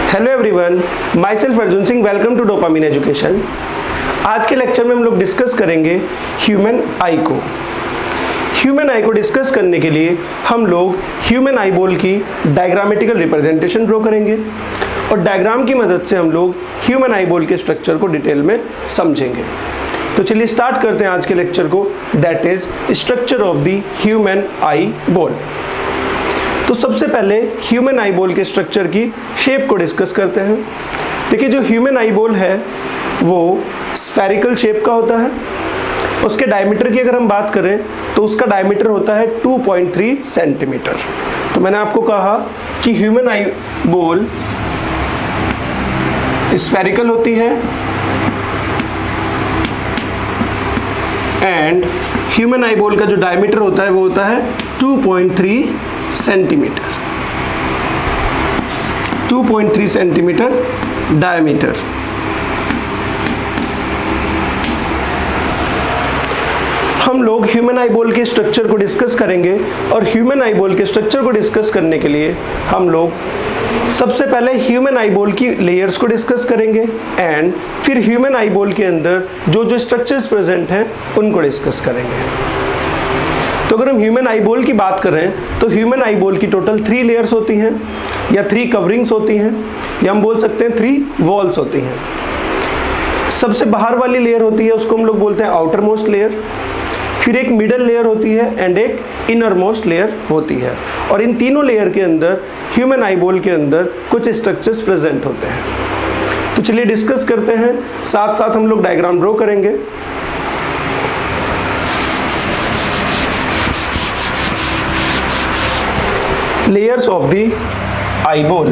Hello everyone, myself Arjun Singh, welcome to dopamine education. आज के lecture में हम लोग डिस्कस करेंगे ह्यूमन आई को। ह्यूमन आई को डिस्कस करने के लिए हम लोग ह्यूमन आई बॉल की डायग्रामेटिकल रिप्रेजेंटेशन ड्रॉ करेंगे और डायग्राम की मदद से हम लोग ह्यूमन आई बॉल के स्ट्रक्चर को डिटेल में समझेंगे। तो चलिए स्टार्ट करते हैं आज के लेक्चर को, that is structure of the human eye ball. तो सबसे पहले ह्यूमन आई बॉल के स्ट्रक्चर की शेप को डिस्कस करते हैं। देखिए, जो ह्यूमन आई बॉल है वो स्फेरिकल शेप का होता है। उसके डायमीटर की अगर हम बात करें तो उसका डायमीटर होता है 2.3 सेंटीमीटर। तो मैंने आपको कहा कि ह्यूमन आई बॉल स्फेरिकल होती है एंड ह्यूमन आई बॉल का जो डायमीटर होता है वो होता है 2.3 सेंटीमीटर, 2.3 सेंटीमीटर डायमीटर। हम लोग ह्यूमन आई बॉल के स्ट्रक्चर को डिस्कस करेंगे और ह्यूमन आई बॉल के स्ट्रक्चर को डिस्कस करने के लिए हम लोग सबसे पहले ह्यूमन आई बॉल की लेयर्स को डिस्कस करेंगे एंड फिर ह्यूमन आई बॉल के अंदर जो जो स्ट्रक्चर्स प्रेजेंट हैं उनको डिस्कस करेंगे। तो अगर हम ह्यूमन आई बॉल की बात करें तो ह्यूमन आई बॉल की टोटल 3 लेयर्स होती हैं या 3 कवरिंग्स होती हैं या हम बोल सकते हैं 3 वॉल्स होती हैं। सबसे बाहर वाली लेयर होती है उसको हम लोग बोलते हैं आउटर मोस्ट लेयर, फिर एक मिडल लेयर होती है एंड एक इनर मोस्ट लेयर होती है। और इन तीनों लेयर के अंदर ह्यूमन आई बॉल के अंदर कुछ स्ट्रक्चर्स प्रेजेंट होते हैं। तो चलिए डिस्कस करते हैं, साथ साथ हम लोग डायग्राम ड्रॉ करेंगे। Layers of the eye ball,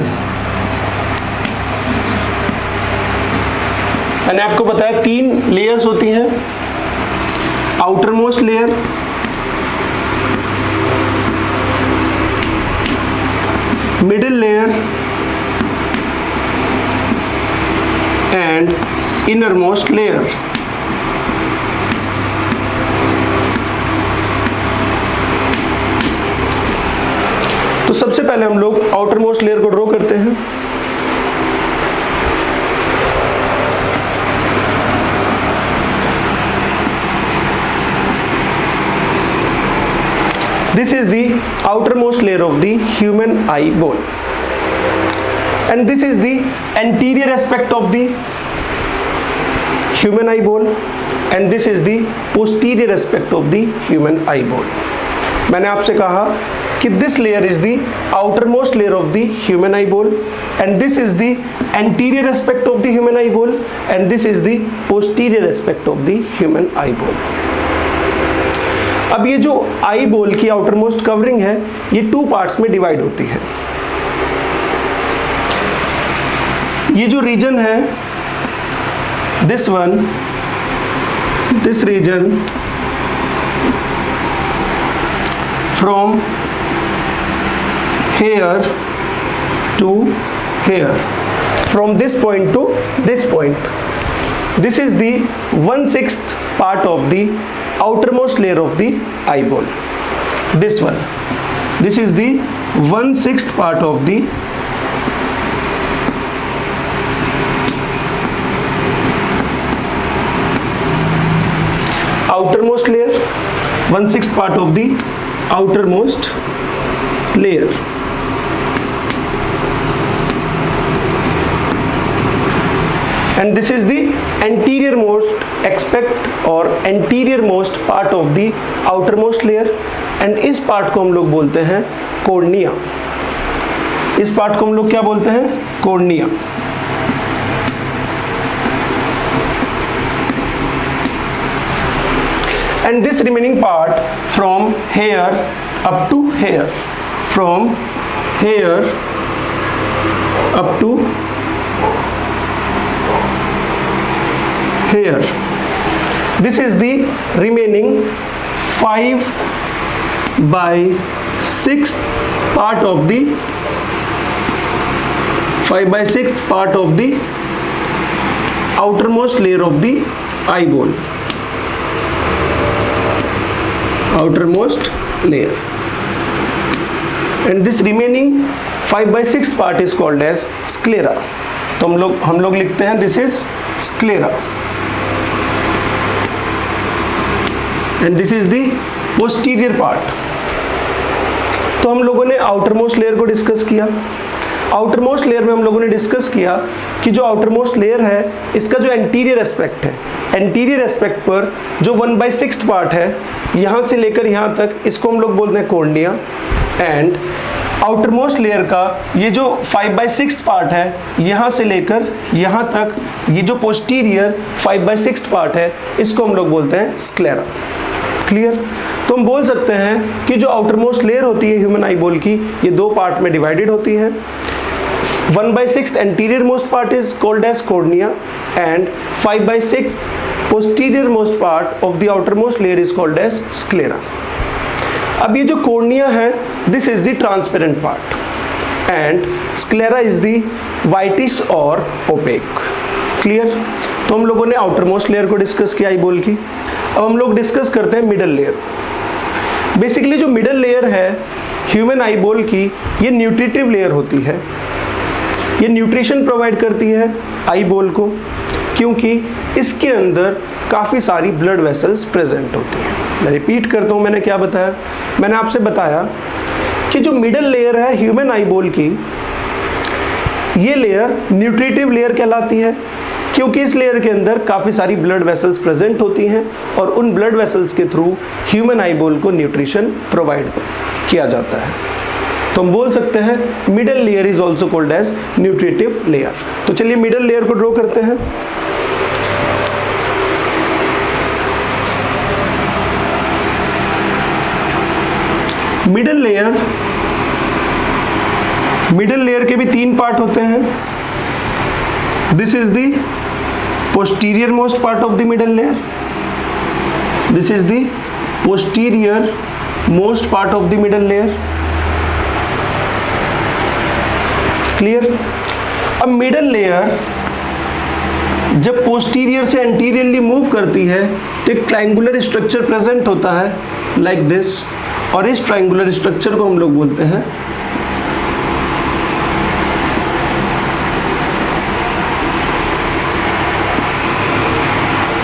मैंने आपको बताया 3 लेयर्स होती हैं, outer most layer, middle layer and inner most layer. तो सबसे पहले हम लोग आउटर मोस्ट लेयर को ड्रॉ करते हैं। This is the outermost layer of the human eye ball and this is the anterior aspect of the human eye ball and this is the posterior aspect of the human eye ball। मैंने आपसे कहा कि this layer is the outermost layer of the human eye ball and this is the anterior aspect of the human eye ball and this is the posterior aspect of the human eye ball। अब ये जो eye ball की outer most covering है ये 2 parts में divide होती है। ये जो रीजन है this one, this reason from here to here, from this point to this point, this is the 1/6 part of the outermost layer of the eye ball। This one, this is the 1/6 part of the outermost layer, 1/6 part of the outermost layer। And this is the anterior most aspect or anterior most part of the outermost layer and इस part को हम लोग बोलते हैं cornea. इस part को हम लोग क्या बोलते हैं? Cornea. And this remaining part from here up to here, from here up to here, this is the remaining 5/6 part of the 5/6 part of the outermost layer of the eye ball, outermost layer, and this remaining 5/6 part is called as sclera. तो हम लोग लिखते हैं this is sclera and this is the posterior part. तो हम लोगों ने outer most layer को डिस्कस किया। आउटर मोस्ट लेयर में हम लोगों ने डिस्कस किया कि जो आउटर मोस्ट लेयर है इसका जो एंटीरियर एस्पेक्ट है, एंटीरियर एस्पेक्ट पर जो 1/6 पार्ट है यहाँ से लेकर यहाँ तक, इसको हम लोग बोलते हैं cornea. And outer most layer का ये जो 5/6 पार्ट है यहाँ से लेकर यहाँ तक, ये जो पोस्टीरियर 5/6 पार्ट है इसको हम लोग बोलते हैं स्क्लेरा। क्लियर? तो हम बोल सकते हैं कि जो आउटर मोस्ट लेयर होती है ह्यूमन आईबॉल की, ये दो पार्ट में डिवाइडेड होती है। 1/6 anterior most part is called as cornea and 5/6 posterior most part of the outer most layer is called as sclera. अब ये जो कॉर्निया है this is the transparent part and sclera is the whitish और opaque. Clear? तो हम लोगों ने outer most layer को डिस्कस किया आईबॉल की। अब हम लोग डिस्कस करते हैं मिडल लेयर। बेसिकली जो मिडल लेयर है ह्यूमन आईबॉल की, ये न्यूट्रिटिव लेयर होती है। ये न्यूट्रिशन प्रोवाइड करती है आईबॉल को, क्योंकि इसके अंदर काफ़ी सारी ब्लड वेसल्स प्रेजेंट होती हैं। मैं रिपीट करता हूँ, मैंने क्या बताया? मैंने आपसे बताया कि जो मिडल लेयर है ह्यूमन आईबॉल की, ये लेयर न्यूट्रिटिव लेयर कहलाती है, क्योंकि इस लेयर के अंदर काफ़ी सारी ब्लड वेसल्स प्रेजेंट होती हैं और उन ब्लड वेसल्स के थ्रू ह्यूमन आईबॉल को न्यूट्रिशन प्रोवाइड किया जाता है। तो हम बोल सकते हैं middle layer is also called as nutritive layer. तो चलिए मिडल लेयर को ड्रॉ करते हैं। मिडल लेयर के भी तीन पार्ट होते हैं। This is the posterior most part of the middle layer, this is the posterior most part of the middle layer। Clear? अब मिडल लेयर जब पोस्टीरियर से एंटीरियरली मूव करती है तो एक ट्रायंगुलर स्ट्रक्चर प्रेजेंट होता है लाइक दिस, और इस ट्रायंगुलर स्ट्रक्चर को हम लोग बोलते हैं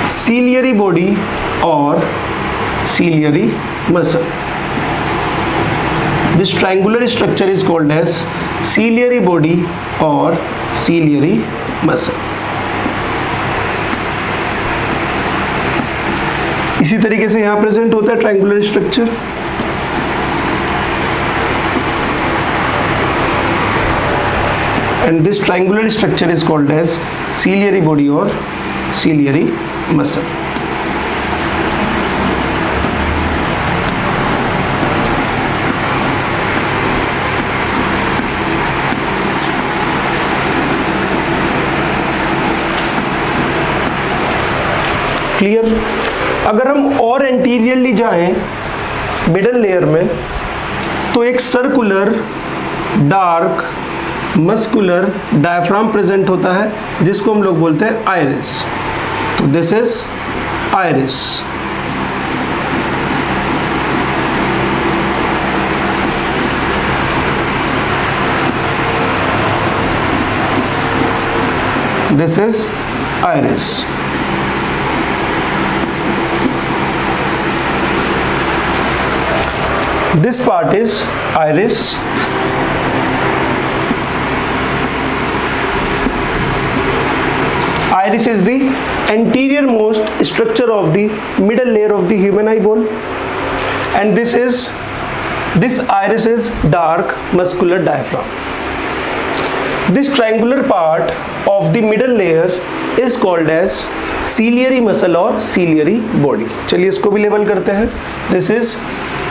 सीलियरी बॉडी और ciliary muscle. This triangular structure is called as ciliary body और सीलियरी मसल। इसी तरीके से यहां प्रेजेंट होता है triangular structure. And this triangular structure is called as ciliary body और सीलियरी मसल। क्लियर? अगर हम और एंटीरियरली जाएं मिडल लेयर में तो एक circular dark muscular diaphragm present होता है जिसको हम लोग बोलते हैं आइरिस। तो this is iris. This is iris. This part is iris. Iris is the anterior most structure of the middle layer of the human eyeball, and this iris is dark muscular diaphragm. This triangular part of the middle layer is called as ciliary muscle or ciliary body. चलिए इसको भी label करते हैं। This is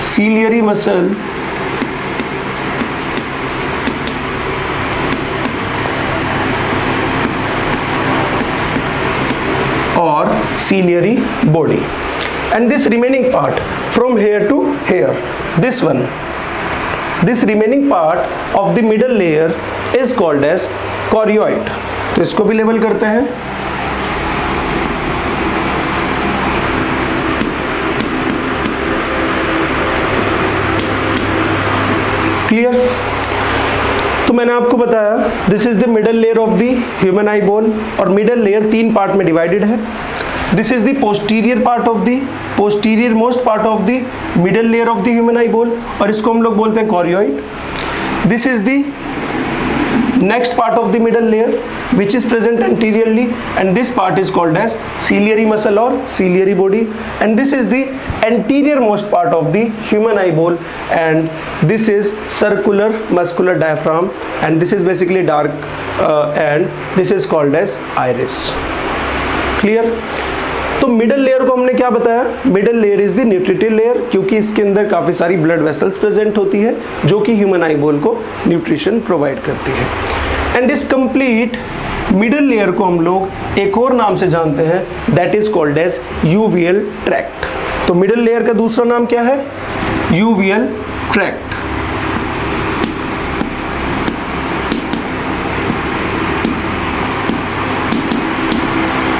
ciliary muscle or ciliary body, and this remaining part from here to here, this remaining part of the middle layer is called as chorioid. तो इसको भी label करते हैं। क्लियर? तो मैंने आपको बताया this is the middle layer of the human eye bone, और मिडल लेयर 3 पार्ट में डिवाइडेड है। This is the posterior part of the posterior most part of the middle layer of the human eye bone, और इसको हम लोग बोलते हैं choroid. This is the next part of the middle layer which is present anteriorly, and this part is called as ciliary muscle or ciliary body, and this is the anterior most part of the human eyeball, and this is circular muscular diaphragm, and this is basically dark and this is called as iris. Clear? तो middle layer को हमने क्या बताया, middle layer is the nutritive layer, क्योंकि इसके अंदर काफी सारी ब्लड वेसल्स प्रेजेंट होती है जो कि ह्यूमन आईबॉल को न्यूट्रिशन प्रोवाइड करती है। एंड इस कंप्लीट मिडल लेयर को हम लोग एक और नाम से जानते हैं, that is called as uveal tract. तो मिडल लेयर का दूसरा नाम क्या है, uveal tract.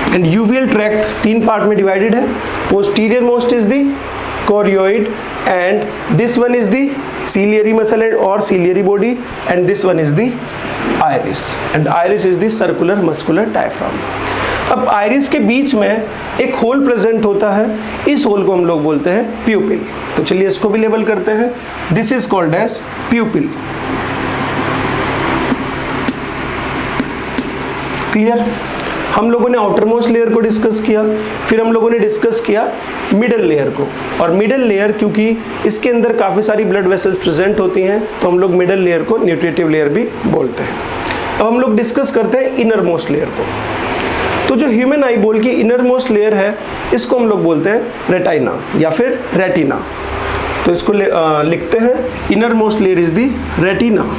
And uveal tract 3 part में डिवाइडेड है। Posterior most is the choroid, and this one is the ciliary muscle और ciliary body, and this one is the iris, and iris is the circular muscular diaphragm. अब iris के बीच में एक whole present होता है, इस होल को हम लोग बोलते हैं प्यूपिल। तो चलिए इसको भी लेबल करते हैं, this is called as pupil. Clear? हम लोगों ने आउटर मोस्ट लेयर को डिस्कस किया, फिर हम लोगों ने डिस्कस किया मिडल लेयर को, और मिडल लेयर क्योंकि इसके अंदर काफ़ी सारी ब्लड वेसल्स प्रेजेंट होती हैं तो हम लोग मिडल लेयर को न्यूट्रिटिव लेयर भी बोलते हैं। अब हम लोग डिस्कस करते हैं इनर मोस्ट लेयर को। तो जो ह्यूमन आई बॉल की इनर मोस्ट लेयर है, इसको हम लोग बोलते हैं रेटाइना या फिर रेटिना। तो इसको लिखते हैं inner most layer is the retina.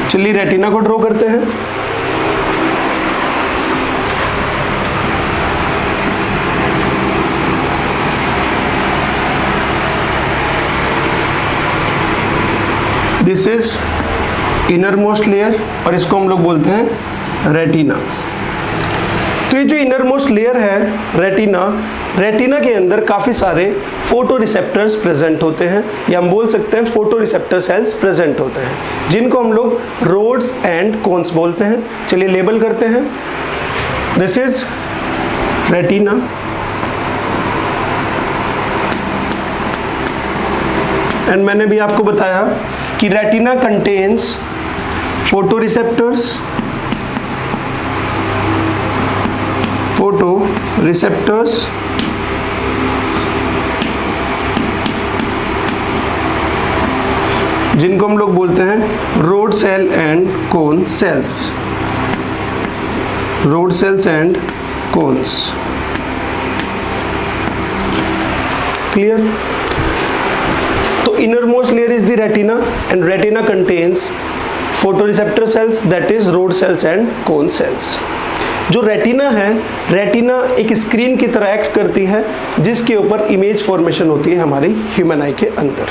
चलिए रेटिना को ड्रॉ करते हैं। This is inner most layer, और इसको हम लोग बोलते हैं रेटिना। तो ये जो इनर मोस्ट लेयर है रेटिना, रेटिना के अंदर काफ़ी सारे फोटो रिसेप्टर्स प्रेजेंट होते हैं, या हम बोल सकते हैं फोटो रिसेप्टर सेल्स प्रेजेंट होते हैं, जिनको हम लोग रोड्स एंड कोन्स बोलते हैं। चलिए लेबल करते हैं, दिस इज रेटिना, एंड मैंने भी आपको बताया कि रेटिना कंटेन्स फोटो रिसेप्टर्स, जिनको हम लोग बोलते हैं rod cell and cone cells, rod cells and cones. Clear? तो inner most layer is the retina, and retina contains photoreceptor cells, that is rod cells and cone cells. जो retina है, retina एक screen की तरह act करती है जिसके ऊपर इमेज फॉर्मेशन होती है हमारी ह्यूमन आई के अंदर।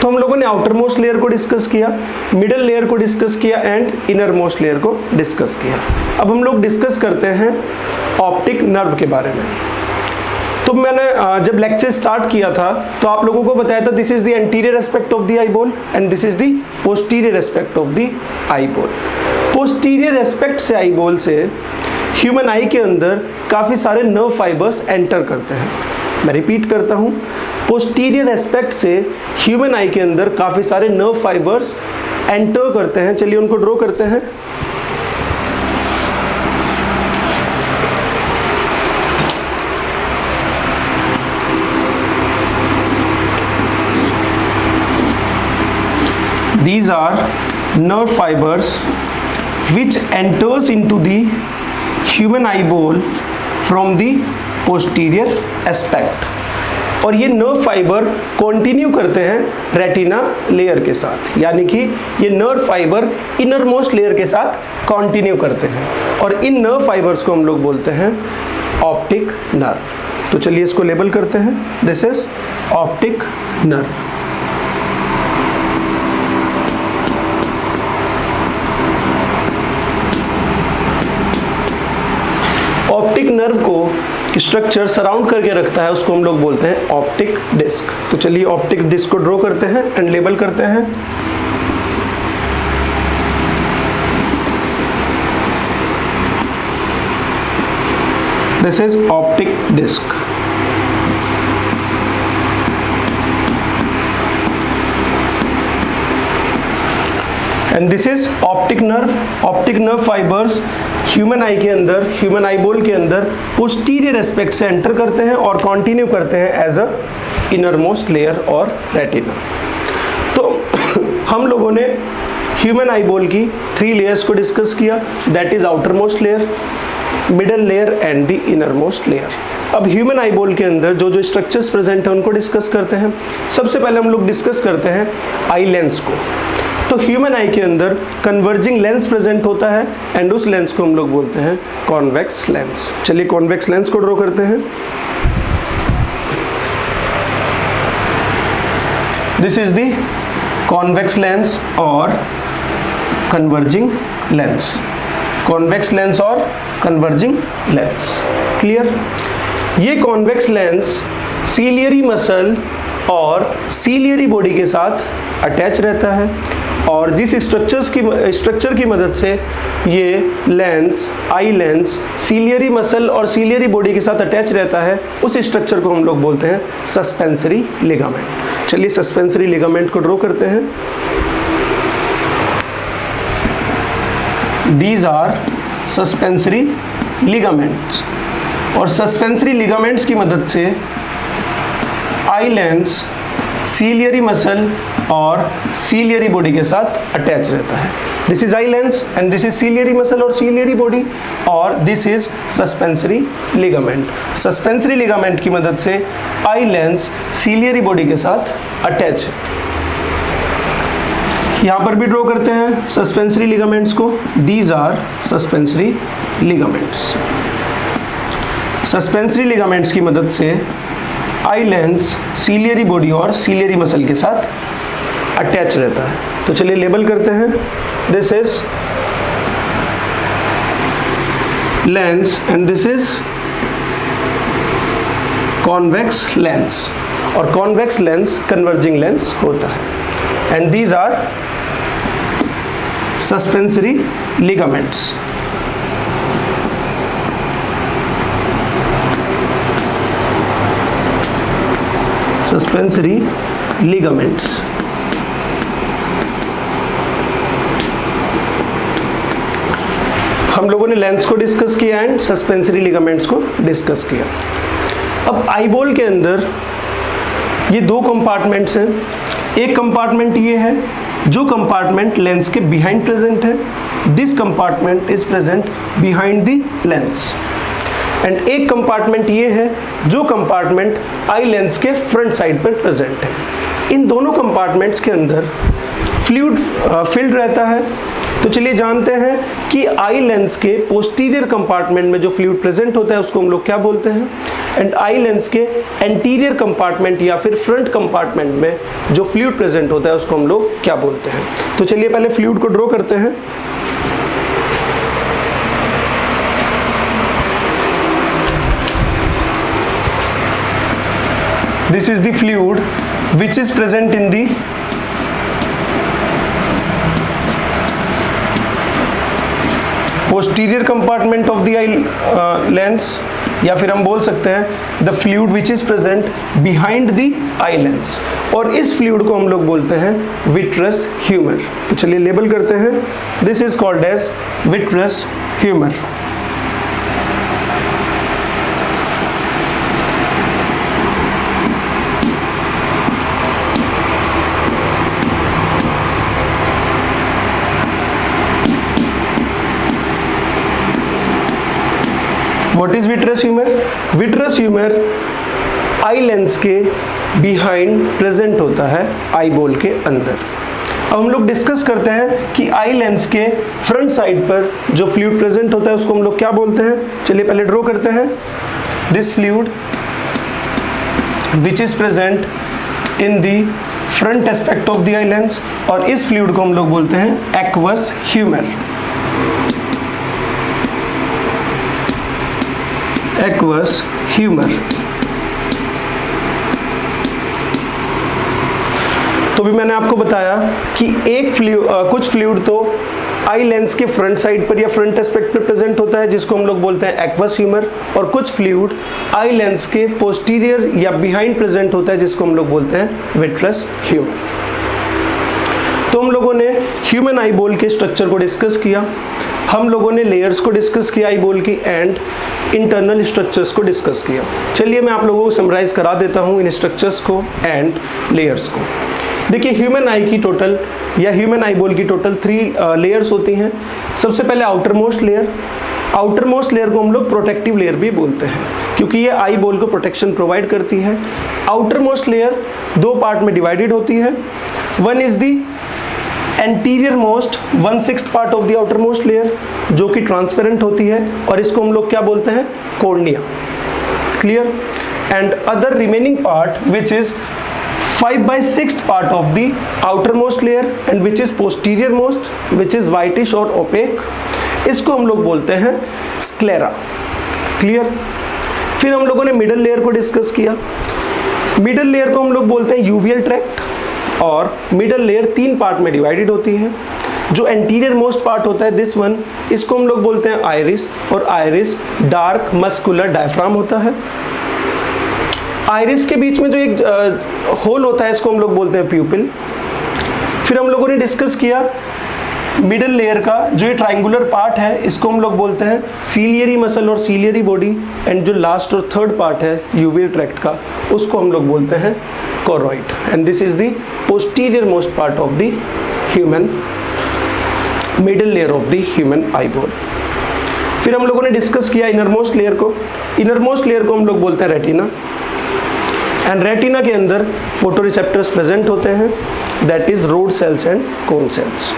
तो हम लोगों ने आउटर मोस्ट लेयर को डिस्कस किया, मिडल लेयर को डिस्कस किया, एंड इनर मोस्ट लेयर को डिस्कस किया। अब हम लोग डिस्कस करते हैं ऑप्टिक नर्व के बारे में। तो मैंने जब लेक्चर स्टार्ट किया था तो आप लोगों को बताया था this is the anterior aspect of the eye ball and this is the posterior aspect of the eye ball. Posterior aspect से आई बॉल से ह्यूमन आई के अंदर काफ़ी सारे नर्व फाइबर्स एंटर करते हैं। मैं रिपीट करता हूँ, पोस्टीरियर एस्पेक्ट से ह्यूमन आई के अंदर काफ़ी सारे नर्व फाइबर्स एंटर करते हैं। चलिए उनको ड्रॉ करते हैं। These are nerve fibers which enters into the human eyeball from the posterior aspect, और ये नर्व फाइबर कंटिन्यू करते हैं रेटिना लेयर के साथ, यानी कि ये nerve fibre inner most layer के साथ कंटिन्यू करते हैं, और इन नर्व फाइबर्स को हम लोग बोलते हैं ऑप्टिक नर्व। तो चलिए इसको लेबल करते हैं, this is optic nerve. Optic nerve को स्ट्रक्चर सराउंड करके रखता है उसको हम लोग बोलते हैं ऑप्टिक डिस्क। तो चलिए ऑप्टिक डिस्क को ड्रॉ करते हैं एंड लेबल करते हैं। This is optic disc. And this is optic nerve. Optic nerve fibres human eye के अंदर, ह्यूमन आई बॉल के अंदर पोस्टीरियर एस्पेक्ट से एंटर करते हैं और कंटिन्यू करते हैं as a inner most layer और रेटिना। तो हम लोगों ने ह्यूमन आई बॉल की 3 लेयर्स को डिस्कस किया, that is outer most layer, middle layer and the inner most layer. अब ह्यूमन आई बॉल के अंदर जो जो स्ट्रक्चर्स प्रेजेंट है उनको डिस्कस करते हैं। सबसे पहले हम लोग डिस्कस करते हैं आई लेंस को। तो ह्यूमन आई के अंदर कन्वर्जिंग लेंस प्रेजेंट होता है एंड उस लेंस को हम लोग बोलते हैं कॉन्वेक्स लेंस। चलिए कॉन्वेक्स लेंस को ड्रॉ करते हैं। This is the convex lens और कन्वर्जिंग लेंस। कॉन्वेक्स लेंस और कन्वर्जिंग लेंस, क्लियर। ये कॉन्वेक्स लेंस सीलियरी मसल और सीलियरी बॉडी के साथ अटैच रहता है और जिस स्ट्रक्चर की मदद से ये लेंस, आई लेंस सीलियरी मसल और सीलियरी बॉडी के साथ अटैच रहता है, उस स्ट्रक्चर को हम लोग बोलते हैं सस्पेंसरी लिगामेंट। चलिए सस्पेंसरी लिगामेंट को ड्रॉ करते हैं। दीज आर सस्पेंसरी लिगामेंट्स और सस्पेंसरी लिगामेंट्स की मदद से आई लेंस सीलियरी मसल और सीलियरी बॉडी के साथ अटैच रहता है। This is eye lens and this is ciliary muscle और सीलियरी बॉडी और this is suspensory ligament. Suspensory ligament की मदद से आई लेंस सीलियरी बॉडी के साथ अटैच है। यहां पर भी ड्रॉ करते हैं सस्पेंसरी लिगामेंट्स को। These are suspensory ligaments. Suspensory ligaments की मदद से आई लेंस सीलियरी बॉडी और सीलियरी मसल के साथ अटैच रहता है। तो चलिए लेबल करते हैं। This is lens and this is convex lens और कॉन्वेक्स लेंस कन्वर्जिंग लेंस होता है and these are suspensory ligaments. Suspensory ligaments. हम लोगों ने लेंस को डिस्कस किया एंड सस्पेंसरी लिगामेंट्स को डिस्कस किया। अब आईबॉल के अंदर ये 2 कंपार्टमेंट्स हैं। एक कंपार्टमेंट ये है जो कंपार्टमेंट लेंस के बिहाइंड प्रेजेंट है। This compartment is present behind the lens and एक कंपार्टमेंट ये है जो कंपार्टमेंट आई लेंस के फ्रंट साइड पर प्रेजेंट है। इन दोनों कंपार्टमेंट्स के अंदर फ्लूइड फिल्ड रहता है। तो चलिए जानते हैं कि आई लेंस के पोस्टीरियर कंपार्टमेंट में जो फ्लूइड प्रेजेंट होता है उसको हम लोग क्या बोलते हैं एंड आई लेंस के एंटीरियर कंपार्टमेंट या फिर फ्रंट कंपार्टमेंट में जो फ्लूइड प्रेजेंट होता है उसको हम लोग क्या बोलते हैं। तो चलिए पहले फ्लूइड को ड्रॉ करते हैं। This is the fluid which is present in the posterior compartment of the eye lens या फिर हम बोल सकते हैं the fluid which is present behind the eye lens और इस fluid को हम लोग बोलते हैं vitreous humor। तो चलिए लेबल करते हैं। This is called as vitreous humor। What is vitreous humor? Vitreous humor eye lens के बिहाइंड प्रेजेंट होता है आई बॉल के अंदर। अब हम लोग डिस्कस करते हैं कि आई लेंस के फ्रंट साइड पर जो फ्लूइड प्रेजेंट होता है उसको हम लोग क्या बोलते हैं। चलिए पहले ड्रॉ करते हैं। This fluid which is present in the front aspect of the eye lens और इस फ्लूइड को हम लोग बोलते हैं एक्वस ह्यूमर। Aqueous humour. तो भी मैंने आपको बताया कि कुछ फ्लूइड तो आई लेंस के फ्रंट साइड पर या फ्रंट एस्पेक्ट पर प्रेजेंट होता है जिसको हम लोग बोलते हैं एक्वस ह्यूमर, और कुछ फ्लूइड आई लेंस के पोस्टीरियर या बिहाइंड प्रेजेंट होता है जिसको हम लोग बोलते हैं विट्रस ह्यूमर। तो हम लोगों ने ह्यूमन आई बॉल के स्ट्रक्चर को डिस्कस किया, हम लोगों ने लेयर्स को डिस्कस किया आई बॉल की, एंड इंटरनल स्ट्रक्चर्स को डिस्कस किया। चलिए मैं आप लोगों को समराइज करा देता हूँ इन स्ट्रक्चर्स को एंड लेयर्स को। देखिए ह्यूमन आई की टोटल या ह्यूमन आई बॉल की टोटल 3 लेयर्स होती हैं। सबसे पहले outer most layer. Outer most layer को हम लोग प्रोटेक्टिव लेयर भी बोलते हैं क्योंकि ये आई बॉल को प्रोटेक्शन प्रोवाइड करती है। आउटर मोस्ट लेयर 2 पार्ट में डिवाइडेड होती है। One is the anterior most 1/6 part of the outer most layer जो कि ट्रांसपेरेंट होती है और इसको हम लोग क्या बोलते हैं, cornea. Clear. And other remaining part which is 5/6 part of the outermost layer and which is posterior most, which is whitish और opaque, इसको हम लोग बोलते हैं स्क्लेरा। क्लियर। फिर हम लोगों ने मिडल लेयर को डिस्कस किया। मिडल लेयर को हम लोग बोलते हैं यूवियल ट्रैक्ट, और मिडल लेयर 3 पार्ट में डिवाइडेड होती है। जो एंटीरियर मोस्ट पार्ट होता है दिस वन, इसको हम लोग बोलते हैं आइरिस, और आइरिस डार्क मस्कुलर डायफ्राम होता है। आइरिस के बीच में जो एक होल होता है इसको हम लोग बोलते हैं प्यूपिल। फिर हम लोगों ने डिस्कस किया मिडल लेयर का जो ये ट्रायंगुलर पार्ट है इसको हम लोग बोलते हैं सीलियरी मसल और सीलियरी बॉडी, एंड जो लास्ट और थर्ड पार्ट है यूवियल ट्रैक्ट का उसको हम लोग बोलते हैं choroid, and this is the posterior most part of the human middle layer of the human eye ball. फिर हम लोगों ने डिस्कस किया इनर मोस्ट लेयर को। इनर मोस्ट लेयर को हम लोग बोलते हैं रेटिना, एंड रेटिना के अंदर फोटो रिसेप्टर्स प्रेजेंट होते हैं, that is rod cells and cone cells.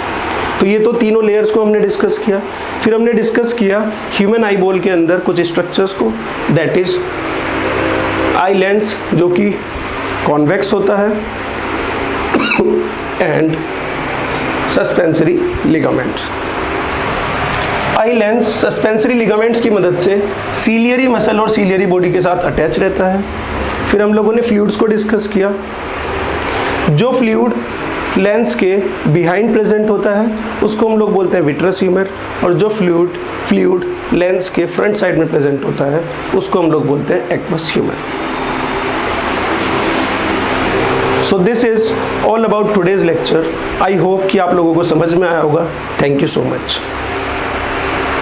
तो ये तो तीनों लेयर्स को हमने डिस्कस किया। फिर हमने डिस्कस किया ह्यूमन आई बॉल के अंदर कुछ स्ट्रक्चर्स को, दैट इज आई लेंस जो कि कॉन्वेक्स होता है and suspensory ligaments. Eye lens suspensory ligaments की मदद से सीलियरी मसल और सीलियरी बॉडी के साथ अटैच रहता है। फिर हम लोगों ने फ्लूइड्स को डिस्कस किया। जो फ्लूइड लेंस के बिहाइंड प्रेजेंट होता है उसको हम लोग बोलते हैं विट्रस ह्यूमर, और जो फ्लूइड लेंस के फ्रंट साइड में प्रेजेंट होता है उसको हम लोग बोलते हैं aqueous humour. So this is all about today's lecture. I hope कि आप लोगों को समझ में आया होगा। Thank you so much.